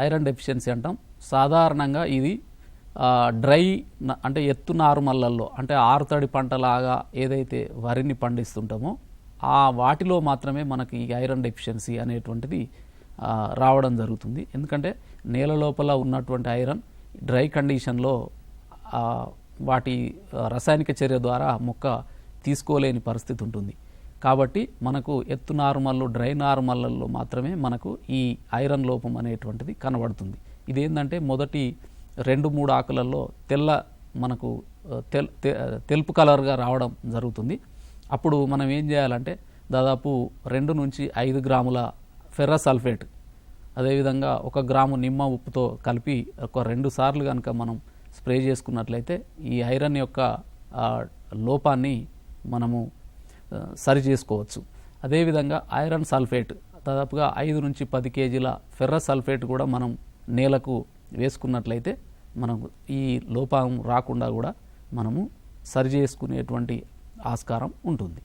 Iron deficiency అంటాం. సాధారణంగా ఇది డ్రై అంటే ఎత్తు నారుమల్లల్లో అంటే ఆరుతడి పంటలాగా ఏదైతే వరిని పండిస్తుంటామో ఆ వాటిలో మాత్రమే మనకి ఈ ఐరన్ డెఫిషియన్సీ అనేటువంటిది రావడం జరుగుతుంది. ఎందుకంటే నేల లోపల ఉన్నటువంటి ఐరన్ డ్రై కండిషన్లో వాటి రసాయనిక చర్య ద్వారా మొక్క తీసుకోలేని పరిస్థితి ఉంటుంది. కాబట్టి మనకు ఎత్తు నారుమల్లు డ్రై నారుమల్లల్లో మాత్రమే మనకు ఈ ఐరన్ లోపం అనేటువంటిది కనబడుతుంది. ఇదేంటంటే మొదటి 2-3 ఆకులలో మనకు తెలుపు కలర్గా రావడం జరుగుతుంది. అప్పుడు మనం ఏం చేయాలంటే దాదాపు 2 నుంచి 5 గ్రాముల ఫెర్రస్ సల్ఫేట్ అదేవిధంగా 1 గ్రాము నిమ్మ ఉప్పుతో కలిపి ఒక 2 సార్లు కనుక మనం స్ప్రే చేసుకున్నట్లయితే ఈ ఐరన్ యొక్క లోపాన్ని మనము సరి చేసుకోవచ్చు. అదేవిధంగా ఐరన్ సల్ఫేట్ దాదాపుగా 5 నుంచి 10 కేజీల ఫెర్రస్ సల్ఫేట్ కూడా మనం నేలకు వేసుకున్నట్లయితే మనకు ఈ లోపం రాకుండా కూడా మనము సరి చేసుకునేటువంటి ఆస్కారం ఉంటుంది.